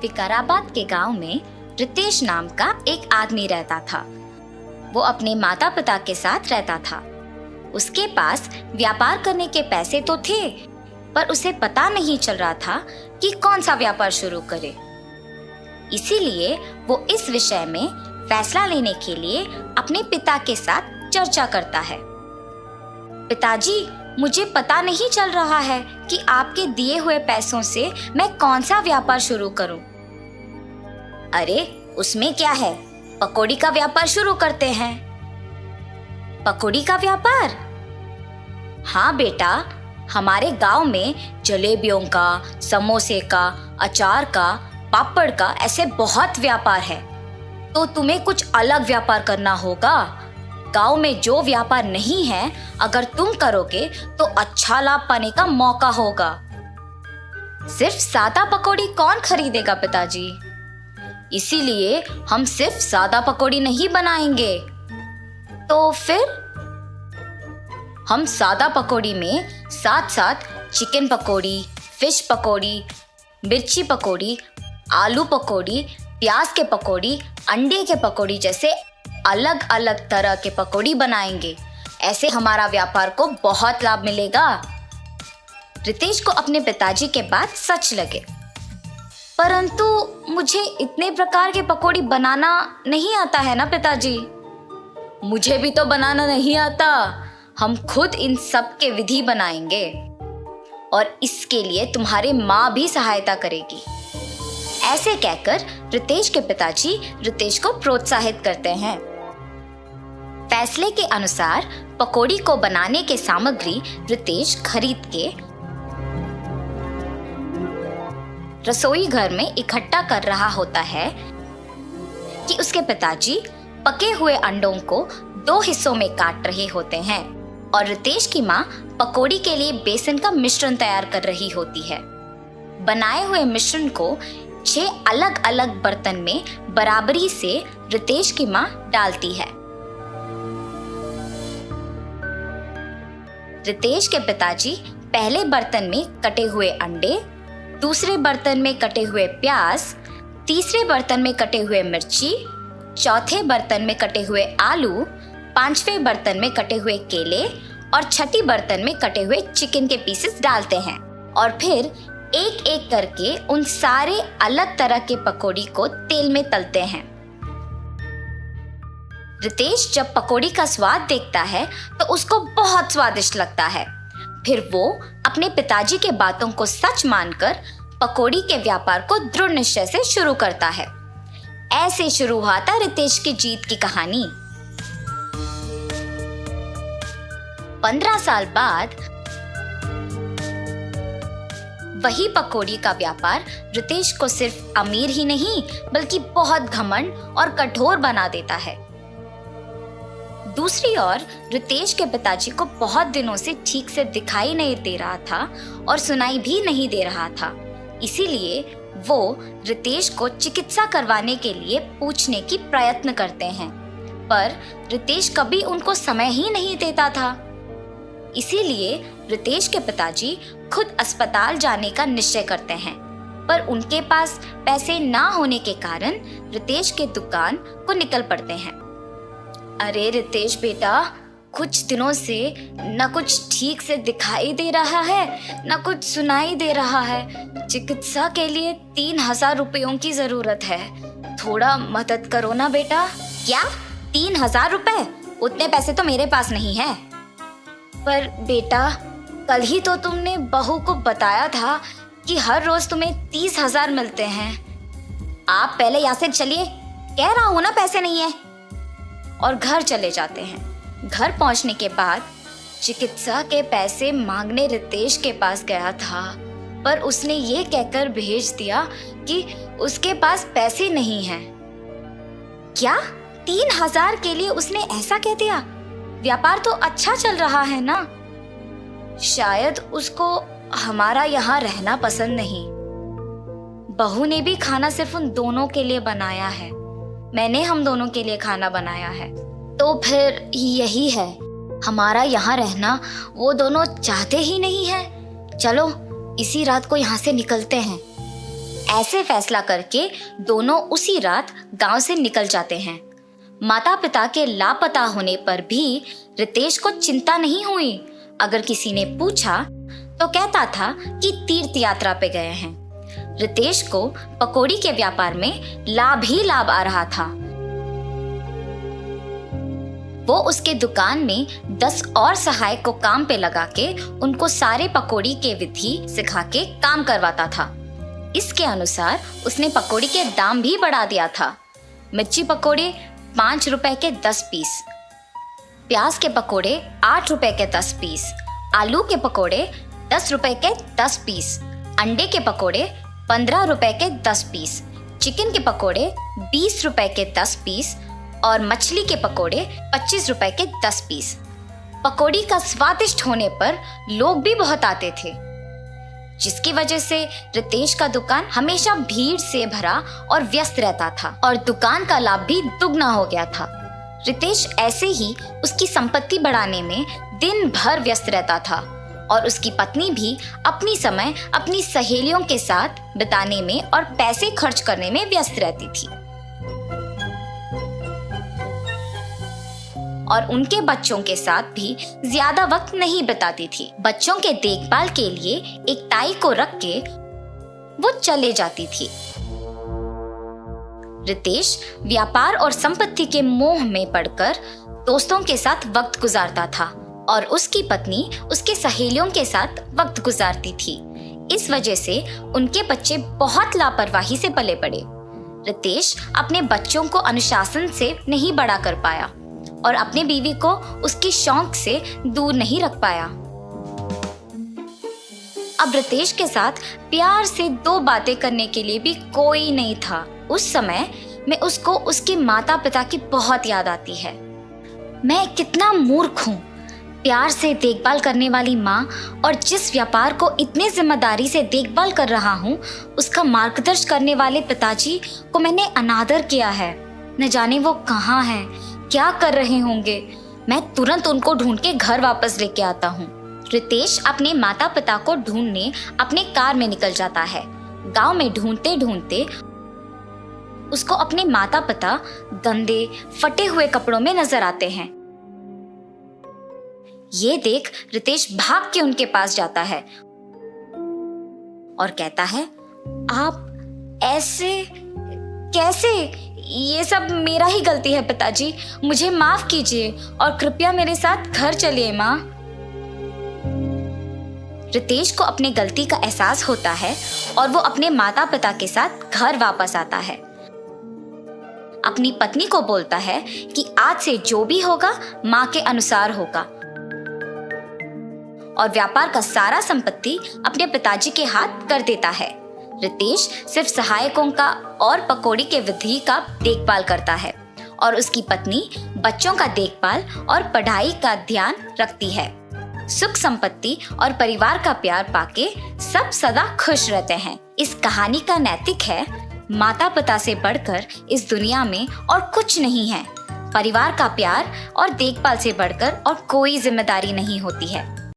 विकाराबाद के गांव में रितेश नाम का एक आदमी रहता था। वो अपने माता पिता के साथ रहता था। उसके पास व्यापार करने के पैसे तो थे, पर उसे पता नहीं चल रहा था कि कौन सा व्यापार शुरू करे। इसीलिए वो इस विषय में फैसला लेने के लिए अपने पिता के साथ चर्चा करता है। पिताजी, मुझे पता नहीं चल रहा है कि आपके दिए हुए पैसों से मैं कौन सा व्यापार शुरू करूं। अरे, उसमें क्या है, पकौड़ी का व्यापार शुरू करते हैं। पकौड़ी का व्यापार? हाँ बेटा, हमारे गांव में जलेबियों का, समोसे का, अचार का, पापड़ का ऐसे बहुत व्यापार है। तो तुम्हें कुछ अलग व्यापार करना होगा। गांव में जो व्यापार नहीं है, अगर तुम करोगे तो अच्छा लाभ पाने का मौका होगा। सिर्फ सादा पकौड़ी कौन खरीदेगा पिताजी? इसीलिए हम सिर्फ सादा पकौड़ी नहीं बनाएंगे। तो फिर हम सादा पकौड़ी में साथ साथ चिकन पकौड़ी, फिश पकौड़ी, मिर्ची पकौड़ी, आलू पकौड़ी, प्याज के पकौड़ी, अंडे के पकौड़ी जैसे अलग अलग तरह के पकौड़ी बनाएंगे। ऐसे हमारा व्यापार को बहुत लाभ मिलेगा। रितेश को अपने पिताजी के बात सच लगे। परंतु मुझे इतने प्रकार के पकौड़ी बनाना नहीं आता है ना पिताजी। मुझे भी तो बनाना नहीं आता। हम खुद इन सब के विधि बनाएंगे और इसके लिए तुम्हारी माँ भी सहायता करेगी। ऐसे कहकर रितेश के पिताजी रितेश को प्रोत्साहित करते हैं। फैसले के अनुसार पकौड़ी को बनाने के सामग्री रितेश खरीद के रसोई घर में इकट्ठा कर रहा होता है कि उसके पिताजी पके हुए अंडों को 2 हिस्सों में काट रहे होते हैं और रितेश की माँ पकौड़ी के लिए बेसन का मिश्रण तैयार कर रही होती है। बनाए हुए मिश्रण को 6 अलग अलग बर्तन में बराबरी से रितेश की माँ डालती है। रितेश के पिताजी पहले बर्तन में कटे हुए अंडे, दूसरे बर्तन में कटे हुए प्याज, तीसरे बर्तन में कटे हुए मिर्ची, चौथे बर्तन में कटे हुए आलू, 5वें बर्तन में कटे हुए केले और छठी बर्तन में कटे हुए चिकन के पीसेस डालते हैं और फिर एक एक करके उन सारे अलग तरह के पकौड़ी को तेल में तलते हैं। रितेश जब पकौड़ी का स्वाद देखता है तो उसको बहुत स्वादिष्ट लगता है। फिर वो अपने पिताजी के बातों को सच मानकर पकौड़ी के व्यापार को दृढ़ निश्चय से शुरू करता है। ऐसे शुरू हुआ था रितेश की जीत की कहानी। 15 साल बाद वही पकौड़ी का व्यापार रितेश को सिर्फ अमीर ही नहीं बल्कि बहुत घमंड और कठोर बना देता है। दूसरी ओर रितेश के पिताजी को बहुत दिनों से ठीक से दिखाई नहीं दे रहा था और सुनाई भी नहीं दे रहा था। इसीलिए वो रितेश को चिकित्सा करवाने के लिए पूछने की प्रयत्न करते हैं, पर रितेश कभी उनको समय ही नहीं देता था। इसीलिए रितेश के पिताजी खुद अस्पताल जाने का निश्चय करते हैं, पर उनके पास पैसे ना होने के कारण रितेश के दुकान को निकल पड़ते हैं। अरे रितेश बेटा, कुछ दिनों से न कुछ ठीक से दिखाई दे रहा है न कुछ सुनाई दे रहा है। चिकित्सा के लिए 3000 रुपयों की जरूरत है। थोड़ा मदद करो ना बेटा। क्या 3000 रुपए? उतने पैसे तो मेरे पास नहीं है। पर बेटा, कल ही तो तुमने बहू को बताया था कि हर रोज तुम्हें 30,000 मिलते हैं। आप पहले यहाँ से चलिए, कह रहा हूँ ना पैसे नहीं है। और घर चले जाते हैं। घर पहुंचने के बाद चिकित्सा के पैसे मांगने रितेश के पास गया था, पर उसने ये कहकर भेज दिया कि उसके पास पैसे नहीं हैं। क्या 3000 के लिए उसने ऐसा कह दिया? व्यापार तो अच्छा चल रहा है ना। शायद उसको हमारा यहाँ रहना पसंद नहीं। बहू ने भी खाना सिर्फ उन दोनों के लिए बनाया है। मैंने हम दोनों के लिए खाना बनाया है। तो फिर यही है, हमारा यहाँ रहना वो दोनों चाहते ही नहीं है। चलो इसी रात को यहाँ से निकलते हैं। ऐसे फैसला करके दोनों उसी रात गांव से निकल जाते हैं। माता पिता के लापता होने पर भी रितेश को चिंता नहीं हुई। अगर किसी ने पूछा तो कहता था कि तीर्थ यात्रा पे गए हैं। रितेश को पकौड़ी के व्यापार में लाभ ही लाभ आ रहा था। वो उसके दुकान में 10 और सहायक को काम पे लगा के उनको सारे पकौड़ी के विधि सिखा के काम करवाता था। इसके अनुसार उसने पकौड़ी के दाम भी बढ़ा दिया था। मिर्ची पकौड़े 5 रुपए के 10 पीस, प्याज के पकौड़े 8 रुपए के 10 पीस, आलू के पकौड़े 10 रुपए के 10 पीस, अंडे के पकौड़े 15 रुपए के 10 पीस, चिकन के पकौड़े 20 रुपए के 10 पीस और मछली के पकौड़े 25 रुपए के 10 पीस। पकौड़ी का स्वादिष्ट होने पर लोग भी बहुत आते थे, जिसकी वजह से रितेश का दुकान हमेशा भीड़ से भरा और व्यस्त रहता था और दुकान का लाभ भी दुगना हो गया था। रितेश ऐसे ही उसकी संपत्ति बढ़ाने में दिन भर व्यस्त रहता था और उसकी पत्नी भी अपनी समय अपनी सहेलियों के साथ बिताने में और पैसे खर्च करने में व्यस्त रहती थी और उनके बच्चों के साथ भी ज्यादा वक्त नहीं बिताती थी। बच्चों के देखभाल के लिए एक ताई को रख के वो चले जाती थी। रितेश व्यापार और संपत्ति के मोह में पड़कर दोस्तों के साथ वक्त गुजारता था और उसकी पत्नी उसके सहेलियों के साथ वक्त गुजारती थी। इस वजह से उनके बच्चे बहुत लापरवाही से पले बड़े। रितेश अपने बच्चों को अनुशासन से नहीं बड़ा कर पाया और अपनी बीवी को उसकी शौक से दूर नहीं रख पाया। अब रितेश के साथ प्यार से 2 बातें करने के लिए भी कोई नहीं था। उस समय में उसको उसके माता पिता की बहुत याद आती है। मैं कितना मूर्ख हूँ, प्यार से देखभाल करने वाली माँ और जिस व्यापार को इतने जिम्मेदारी से देखभाल कर रहा हूँ उसका मार्गदर्शन करने वाले पिताजी को मैंने अनादर किया है। न जाने वो कहाँ हैं, क्या कर रहे होंगे। मैं तुरंत उनको ढूंढ के घर वापस लेके आता हूँ। रितेश अपने माता पिता को ढूंढने अपने कार में निकल जाता है। गांव में ढूंढते ढूंढते उसको अपने माता पिता गंदे फटे हुए कपड़ों में नजर आते हैं। ये देख रितेश भाग के उनके पास जाता है और कहता है, आप ऐसे कैसे? ये सब मेरा ही गलती है पिताजी, मुझे माफ कीजिए और कृपया मेरे साथ घर चलिए माँ। रितेश को अपने गलती का एहसास होता है और वो अपने माता पिता के साथ घर वापस आता है। अपनी पत्नी को बोलता है कि आज से जो भी होगा माँ के अनुसार होगा और व्यापार का सारा संपत्ति अपने पिताजी के हाथ कर देता है। रितेश सिर्फ सहायकों का और पकौड़ी के विधि का देखभाल करता है और उसकी पत्नी बच्चों का देखभाल और पढ़ाई का ध्यान रखती है। सुख संपत्ति और परिवार का प्यार पाके सब सदा खुश रहते हैं। इस कहानी का नैतिक है, माता पिता से बढ़कर इस दुनिया में और कुछ नहीं है। परिवार का प्यार और देखभाल से बढ़कर और कोई जिम्मेदारी नहीं होती है।